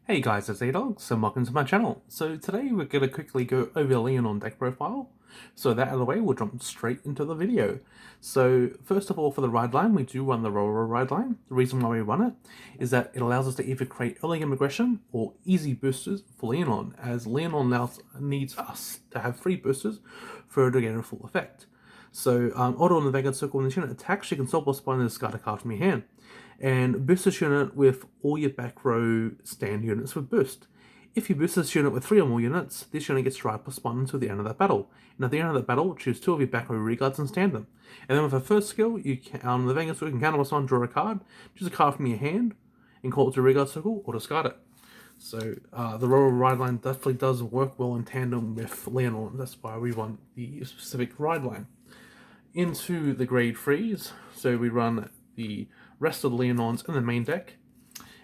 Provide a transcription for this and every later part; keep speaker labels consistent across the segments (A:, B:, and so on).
A: Hey guys, it's A-Dogs and welcome to my channel. So today we're going to quickly go over Leonon deck profile. So that out of the way, we'll jump straight into the video. So first of all, for the ride line, we do run the Roro ride line. The reason why we run it is that it allows us to either create early game aggression or easy boosters for Leonon, as Leonon needs us to have 3 boosters for it to get a full effect. So auto on the Vanguard Circle, when this unit attacks, you can soul boss bind and discard a card from your hand. And boost this unit with all your back row stand units with boost. If you boost this unit with 3 or more units, this unit gets strike plus 1 until the end of that battle. And at the end of that battle, choose 2 of your back row reguards and stand them. And then with a first skill, you can, the Vanguard Circle, you can counter plus 1, draw a card, choose a card from your hand, and call it to Reguard Circle, or discard it. So the Royal Ride Line definitely does work well in tandem with Leonon. That's why we want the specific ride line. Into the grade 3s, so we run the rest of the Leonons in the main deck,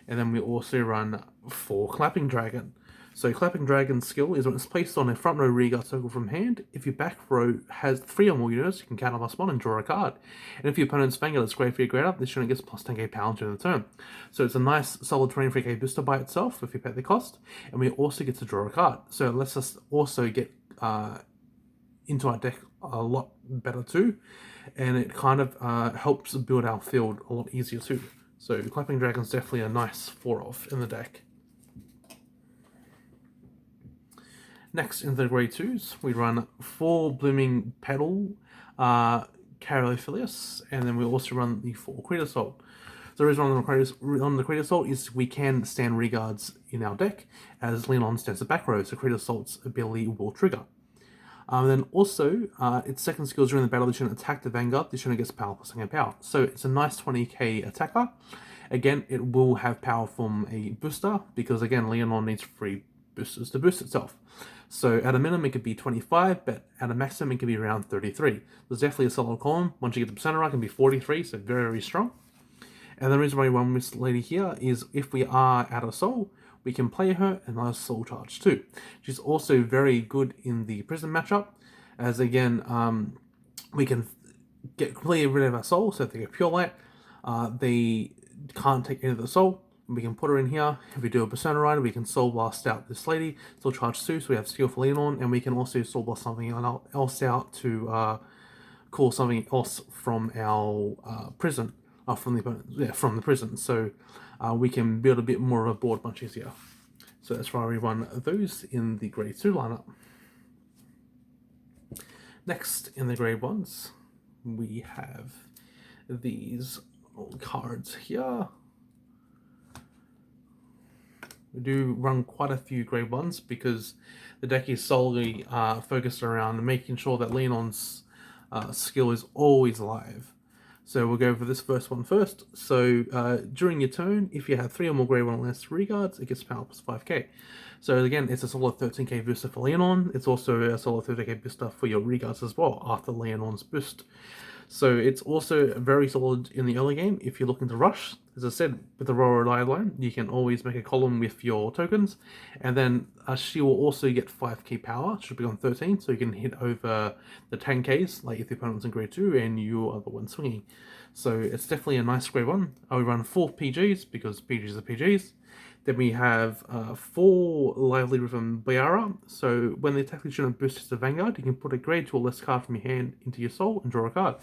A: and then we also run 4 Clapping Dragon. So Clapping Dragon's skill is when it's placed on a front row reguard circle from hand, if your back row has 3 or more units, you can counter plus 1 and draw a card. And if your opponent's Vanguard is great for your grade up, this unit gets plus 10k power during the turn. So it's a nice solid 23k booster by itself if you pay the cost, and we also get to draw a card. So it lets us also get into our deck a lot better too, and it kind of helps build our field a lot easier too. So Clapping Dragon's definitely a nice 4-off in the deck. Next, in the grade 2s, we run 4 Blooming Petal, Caryophyllus, and then we also run the 4 Crit Assault. So the reason on the Crit Assault is we can stand reguards in our deck, as Leonon stands the back row, so Crit Assault's ability will trigger. Then also, its second skill is during the battle, this unit attack the Vanguard, this unit gets power plus second power. So it's a nice 20k attacker. Again, it will have power from a booster, because again, Leonon needs 3 boosters to boost itself. So at a minimum, it could be 25, but at a maximum, it can be around 33. There's definitely a solid column. Once you get the percenter, it can be 43, so very, very strong. And the reason why we run this lady here is if we are out of soul, we can play her and another soul charge too. She's also very good in the prison matchup, as again, we can get completely rid of our soul, so if they get pure light, they can't take any of the soul. We can put her in here. If we do a Persona Rider, we can Soul Blast out this lady, Soul Charge 2, so we have Skill for Leonon, and we can also Soul Blast something else out to call something else from our prison. From the opponent, from the prison. So we can build a bit more of a board much easier. So that's why we run those in the grade 2 lineup. Next, in the grade 1s, we have these cards here. We do run quite a few grade 1s because the deck is solely focused around making sure that Leonon's skill is always alive. So we'll go over this first one first. So during your turn, if you have 3 or more grade 1 or less reguards, it gets power plus 5k. So again, it's a solid 13k booster for Leonon. It's also a solid 30k booster for your reguards as well after Leonon's boost. So it's also very solid in the early game if you're looking to rush. As I said, with the Royal Ride Line, you can always make a column with your tokens, and then she will also get 5k power. She'll be on 13, so you can hit over the 10ks, like if the opponent's in grade 2 and you are the one swinging. So it's definitely a nice grade 1. We run 4 PGs, because PGs are PGs. Then we have 4 Lively Rhythm Biara. So when the attack unit boosts to Vanguard, you can put a grade 2 or less card from your hand into your soul and draw a card.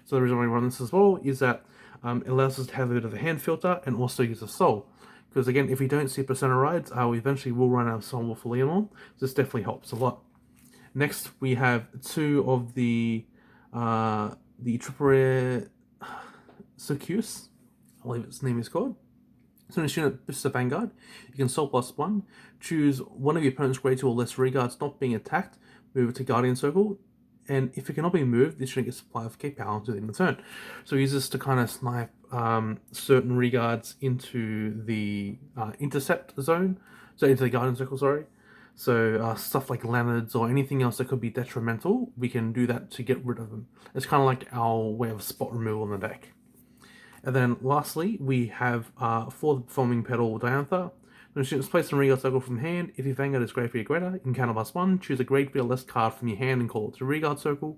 A: So the reason why we run this as well is that it allows us to have a bit of a hand filter and also use a soul. Because again, if we don't see Persona Rides, we eventually will run out of soul for Leonon. So this definitely helps a lot. Next, we have 2 of the Triple Rare Circus, I believe its name is called. So when a unit boosts a Vanguard, you can Soul plus 1, choose one of your opponent's grade 2 or less reguards not being attacked, move it to Guardian Circle, and if it cannot be moved, this unit gets 5k power until the end of the turn. So we use this to kind of snipe certain reguards into the intercept zone, so into the Guardian Circle, sorry. So stuff like Leonards or anything else that could be detrimental, we can do that to get rid of them. It's kind of like our way of spot removal in the deck. And then lastly, we have for the Performing Petal Diantha. When students place a Reguard Circle from hand, if your Vanguard is grade 3 or greater, you can counter +1, choose a grade 3 or less card from your hand and call it to Reguard Circle.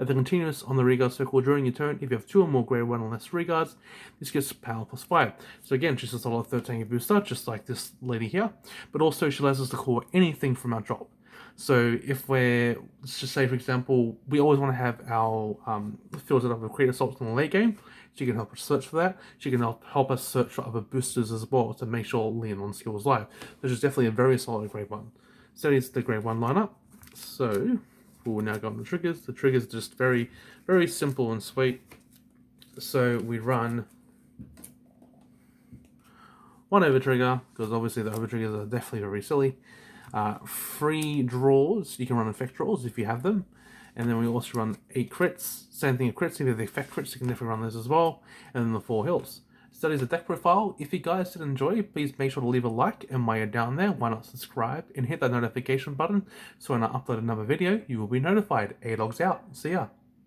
A: At the continuous on the Reguard Circle during your turn, if you have 2 or more grade 1 or less Reguards, this gives power +5. So again, she's a solid 13 booster, just like this lady here, but also she allows us to call anything from our drop. So if let's just say for example, we always want to have our filtered up with Creative Assaults in the late game. She can help us search for that. She can help us search for other boosters as well to make sure Leonon's skill is live. Which is definitely a very solid grade 1. So that is the grade 1 lineup. So we'll now go on the triggers. The triggers are just very, very simple and sweet. So we run 1 over trigger, because obviously the over triggers are definitely very silly. 3 draws, you can run effect draws if you have them. And then we also run 8 crits, same thing with crits, if you have the effect crits, you can definitely run those as well. And then the 4 hills. So that is a deck profile. If you guys did enjoy, please make sure to leave a like, and while you're down there, why not subscribe and hit that notification button so when I upload another video, you will be notified. A-Logs out. See ya.